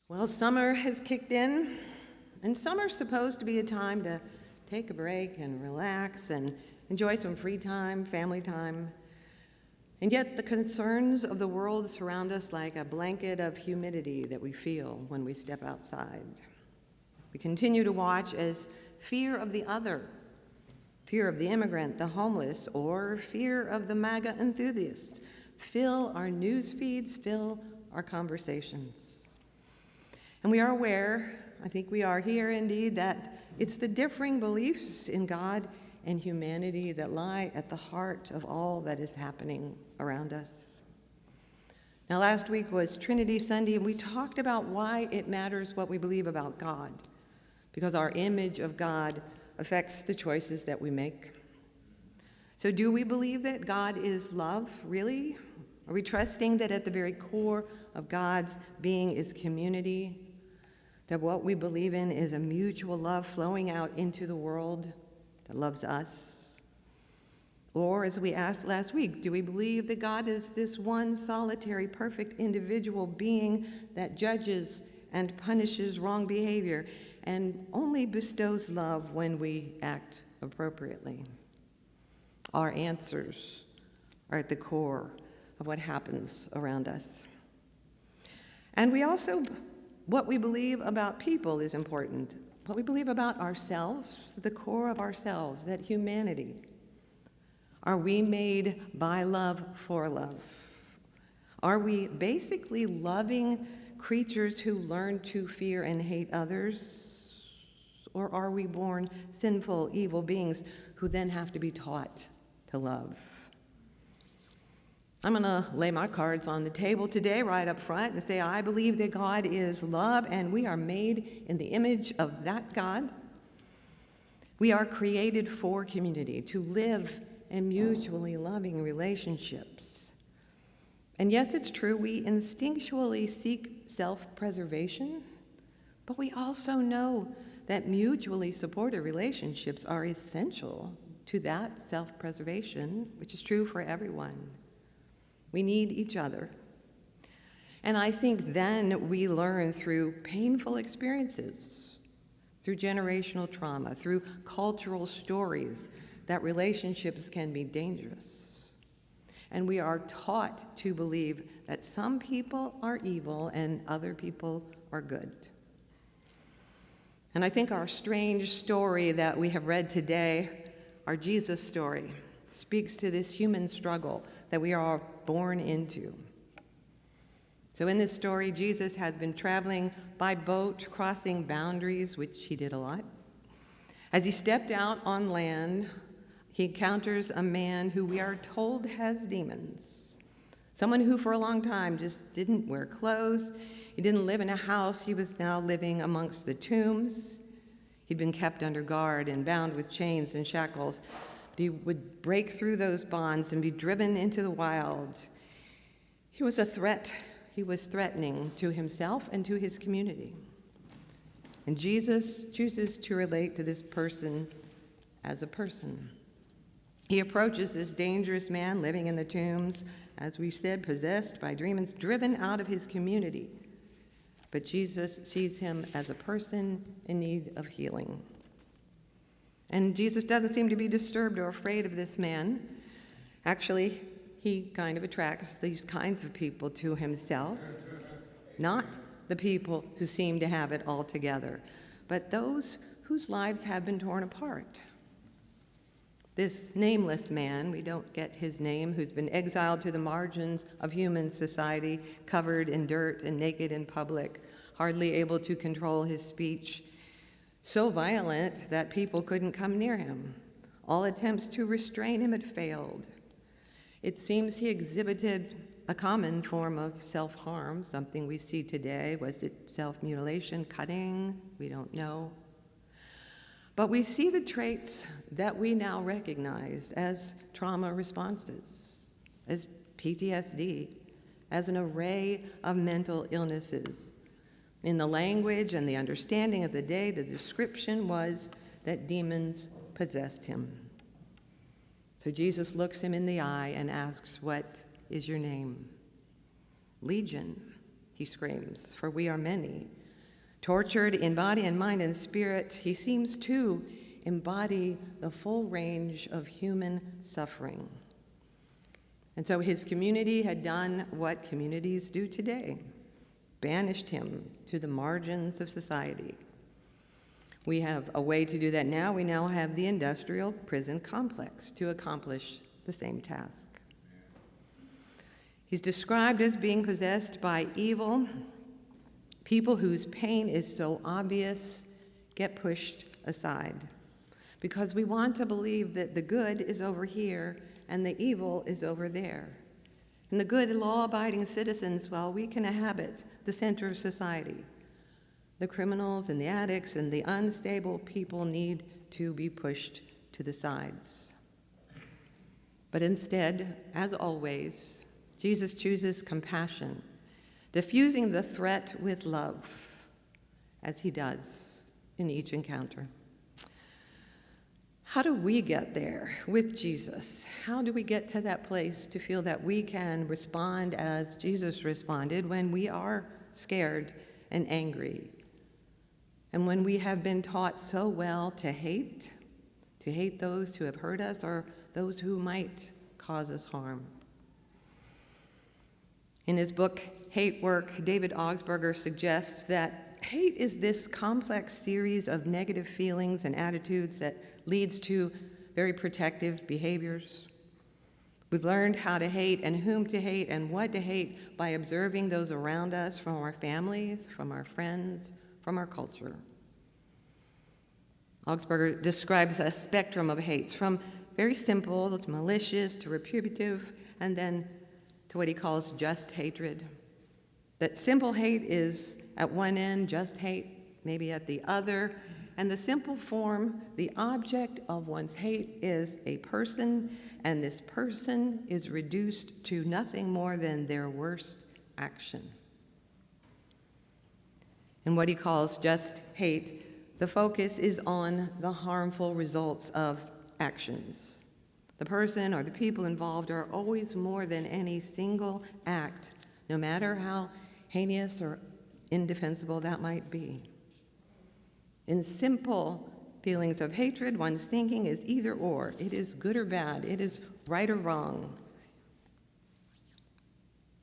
Well, summer has kicked in, and summer's supposed to be a time to take a break and relax and enjoy some free time, family time. And yet the concerns of the world surround us like a blanket of humidity that we feel when we step outside. We continue to watch as fear of the other, fear of the immigrant, the homeless, or fear of the MAGA enthusiast fill our news feeds, fill our conversations. And we are aware, I think we are here indeed, that it's the differing beliefs in God and humanity that lie at the heart of all that is happening around us. Now, last week was Trinity Sunday, and we talked about why it matters what we believe about God, because our image of God affects the choices that we make. So do we believe that God is love, really? Are we trusting that at the very core of God's being is community? That what we believe in is a mutual love flowing out into the world that loves us? Or, as we asked last week, do we believe that God is this one solitary, perfect individual being that judges and punishes wrong behavior and only bestows love when we act appropriately? Our answers are at the core of what happens around us. And we also, what we believe about people is important. What we believe about ourselves, the core of ourselves, that humanity. Are we made by love for love? Are we basically loving creatures who learn to fear and hate others? Or are we born sinful, evil beings who then have to be taught to love? I'm going to lay my cards on the table today right up front and say I believe that God is love and we are made in the image of that God. We are created for community, to live in mutually loving relationships. And yes, it's true, we instinctually seek self-preservation, but we also know that mutually supported relationships are essential to that self-preservation, which is true for everyone. We need each other. And I think then we learn through painful experiences, through generational trauma, through cultural stories, that relationships can be dangerous. And we are taught to believe that some people are evil and other people are good. And I think our strange story that we have read today, our Jesus story, speaks to this human struggle that we are born into. So in this story, Jesus has been traveling by boat, crossing boundaries, which he did a lot. As he stepped out on land, he encounters a man who we are told has demons. Someone who for a long time just didn't wear clothes. He didn't live in a house. He was now living amongst the tombs. He'd been kept under guard and bound with chains and shackles. He would break through those bonds and be driven into the wild. He was a threat. He was threatening to himself and to his community. And Jesus chooses to relate to this person as a person. He approaches this dangerous man living in the tombs, as we said, possessed by demons, driven out of his community. But Jesus sees him as a person in need of healing. And Jesus doesn't seem to be disturbed or afraid of this man. Actually, he kind of attracts these kinds of people to himself, not the people who seem to have it all together, but those whose lives have been torn apart. This nameless man, we don't get his name, who's been exiled to the margins of human society, covered in dirt and naked in public, hardly able to control his speech, so violent that people couldn't come near him. All attempts to restrain him had failed. It seems he exhibited a common form of self-harm, something we see today. Was it self-mutilation, cutting? We don't know. But we see the traits that we now recognize as trauma responses, as PTSD, as an array of mental illnesses. In the language and the understanding of the day, the description was that demons possessed him. So Jesus looks him in the eye and asks, "What is your name?" Legion, he screams, for we are many. Tortured in body and mind and spirit, he seems to embody the full range of human suffering. And so his community had done what communities do today, banished him to the margins of society. We have a way to do that now. We now have the industrial prison complex to accomplish the same task. He's described as being possessed by evil. People whose pain is so obvious get pushed aside because we want to believe that the good is over here and the evil is over there. And the good, law-abiding citizens, well, we can inhabit the center of society. The criminals and the addicts and the unstable people need to be pushed to the sides. But instead, as always, Jesus chooses compassion, diffusing the threat with love, as he does in each encounter. How do we get there with Jesus? How do we get to that place to feel that we can respond as Jesus responded when we are scared and angry? And when we have been taught so well to hate those who have hurt us or those who might cause us harm. In his book, Hate Work, David Augsburger suggests that hate is this complex series of negative feelings and attitudes that leads to very protective behaviors. We've learned how to hate and whom to hate and what to hate by observing those around us, from our families, from our friends, from our culture. Augsburger describes a spectrum of hates, from very simple to malicious to retributive, and then to what he calls just hatred. That simple hate is at one end, just hate maybe at the other, and the simple form, the object of one's hate is a person, and this person is reduced to nothing more than their worst action. In what he calls just hate, the focus is on the harmful results of actions. The person or the people involved are always more than any single act, no matter how heinous or indefensible that might be. In simple feelings of hatred, one's thinking is either or. It is good or bad. It is right or wrong.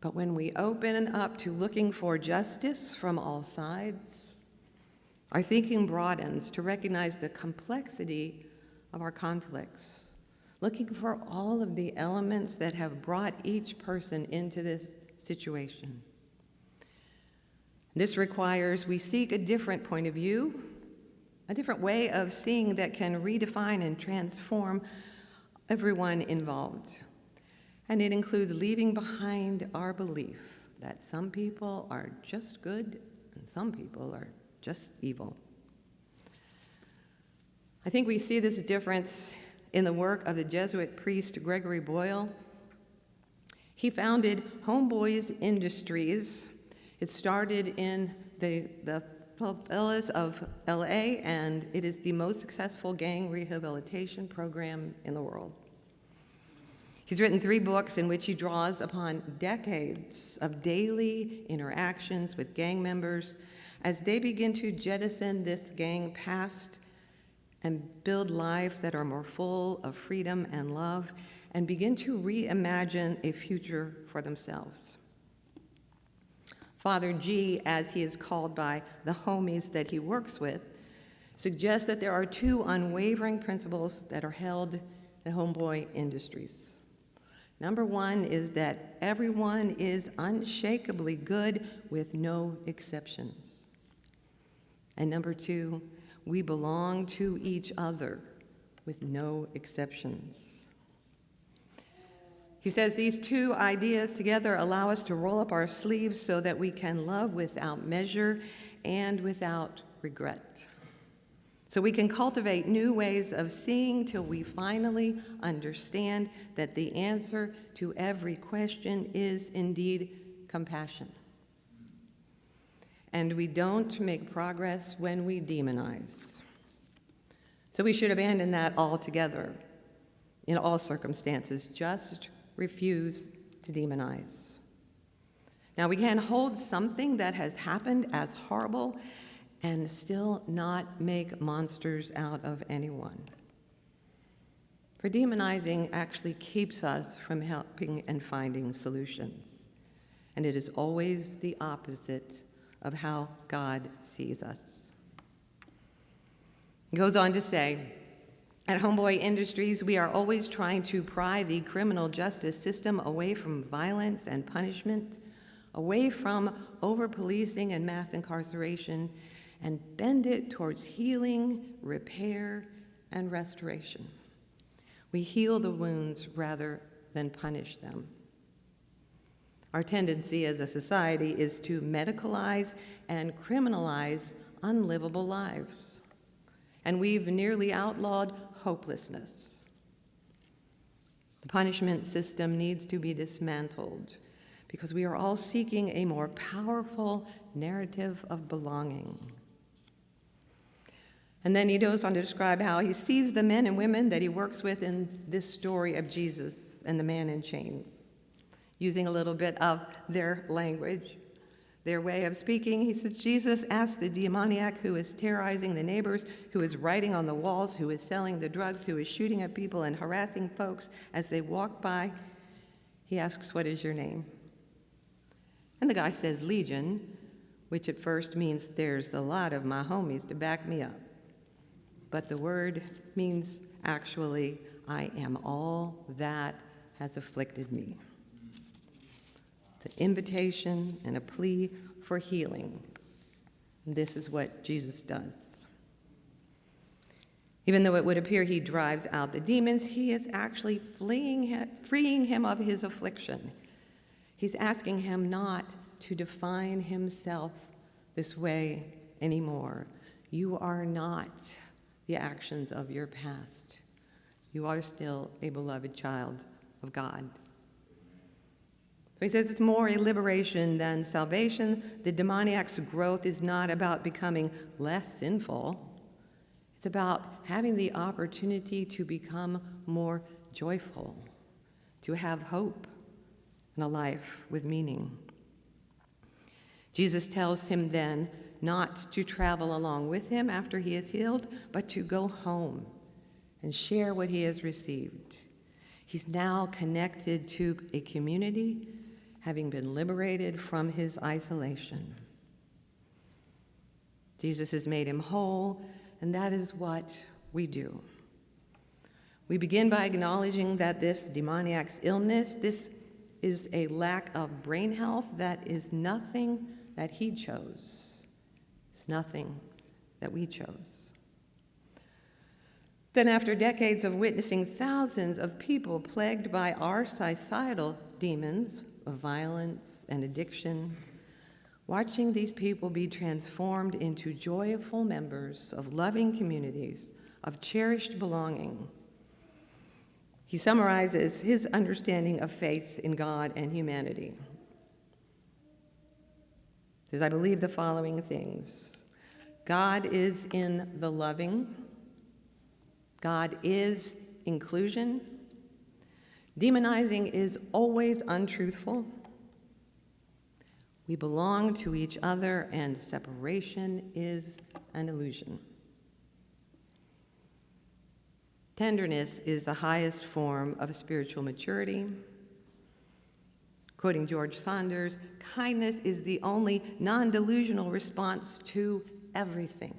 But when we open up to looking for justice from all sides, our thinking broadens to recognize the complexity of our conflicts, looking for all of the elements that have brought each person into this situation. This requires we seek a different point of view, a different way of seeing that can redefine and transform everyone involved. And it includes leaving behind our belief that some people are just good and some people are just evil. I think we see this difference in the work of the Jesuit priest Gregory Boyle. He founded Homeboys Industries. It started in the favelas of LA, and it is the most successful gang rehabilitation program in the world. He's written 3 books in which he draws upon decades of daily interactions with gang members as they begin to jettison this gang past and build lives that are more full of freedom and love and begin to reimagine a future for themselves. Father G, as he is called by the homies that he works with, suggests that there are 2 unwavering principles that are held in Homeboy Industries. Number 1 is that everyone is unshakably good with no exceptions. And number 2, we belong to each other with no exceptions. He says these 2 ideas together allow us to roll up our sleeves so that we can love without measure and without regret. So we can cultivate new ways of seeing till we finally understand that the answer to every question is indeed compassion. And we don't make progress when we demonize. So we should abandon that altogether in all circumstances. Just refuse to demonize. Now, we can hold something that has happened as horrible and still not make monsters out of anyone. For demonizing actually keeps us from helping and finding solutions. And it is always the opposite of how God sees us. He goes on to say, at Homeboy Industries, we are always trying to pry the criminal justice system away from violence and punishment, away from over-policing and mass incarceration, and bend it towards healing, repair, and restoration. We heal the wounds rather than punish them. Our tendency as a society is to medicalize and criminalize unlivable lives. And we've nearly outlawed hopelessness. The punishment system needs to be dismantled because we are all seeking a more powerful narrative of belonging. And then he goes on to describe how he sees the men and women that he works with in this story of Jesus and the man in chains, using a little bit of their language, their way of speaking. He says, Jesus asked the demoniac who is terrorizing the neighbors, who is writing on the walls, who is selling the drugs, who is shooting at people and harassing folks as they walk by. He asks, what is your name? And the guy says, Legion, which at first means there's a lot of my homies to back me up. But the word means actually, I am all that has afflicted me. It's an invitation and a plea for healing. And this is what Jesus does. Even though it would appear he drives out the demons, he is actually freeing him of his affliction. He's asking him not to define himself this way anymore. You are not the actions of your past. You are still a beloved child of God. So he says it's more a liberation than salvation. The demoniac's growth is not about becoming less sinful. It's about having the opportunity to become more joyful, to have hope and a life with meaning. Jesus tells him then not to travel along with him after he is healed, but to go home and share what he has received. He's now connected to a community, having been liberated from his isolation. Jesus has made him whole, and that is what we do. We begin by acknowledging that this demoniac's illness, this is a lack of brain health that is nothing that he chose. It's nothing that we chose. Then after decades of witnessing thousands of people plagued by our societal demons of violence and addiction, watching these people be transformed into joyful members of loving communities, of cherished belonging, he summarizes his understanding of faith in God and humanity. He says, I believe the following things. God is in the loving. God is inclusion. Demonizing is always untruthful. We belong to each other, and separation is an illusion. Tenderness is the highest form of spiritual maturity. Quoting George Saunders, kindness is the only non-delusional response to everything.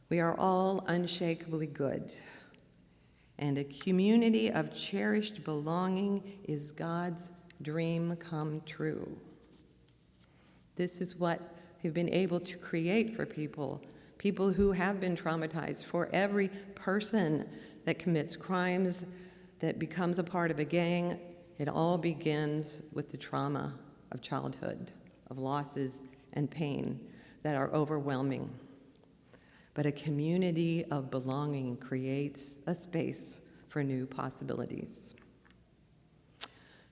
We are all unshakably good, and a community of cherished belonging is God's dream come true. This is what we've been able to create for people who have been traumatized, for every person that commits crimes, that becomes a part of a gang. It all begins with the trauma of childhood, of losses and pain that are overwhelming. But a community of belonging creates a space for new possibilities.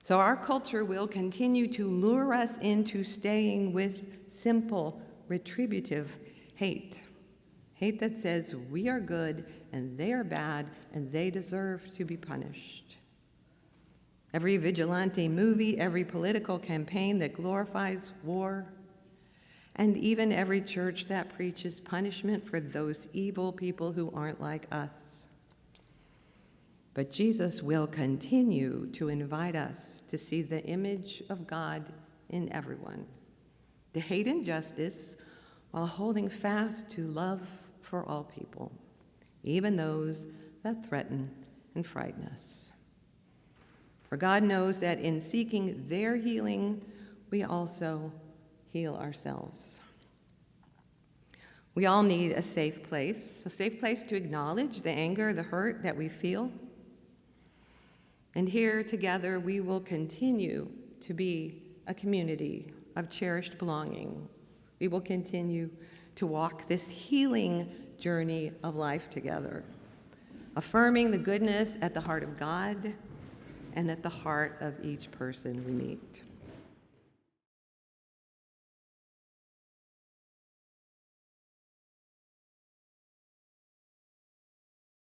So our culture will continue to lure us into staying with simple, retributive hate. Hate that says we are good and they are bad and they deserve to be punished. every vigilante movie, every political campaign that glorifies war, and even every church that preaches punishment for those evil people who aren't like us. But Jesus will continue to invite us to see the image of God in everyone, to hate injustice while holding fast to love for all people, even those that threaten and frighten us. For God knows that in seeking their healing, we also heal ourselves. We all need a safe place to acknowledge the anger, the hurt that we feel. And here together we will continue to be a community of cherished belonging. We will continue to walk this healing journey of life together, affirming the goodness at the heart of God and at the heart of each person we meet.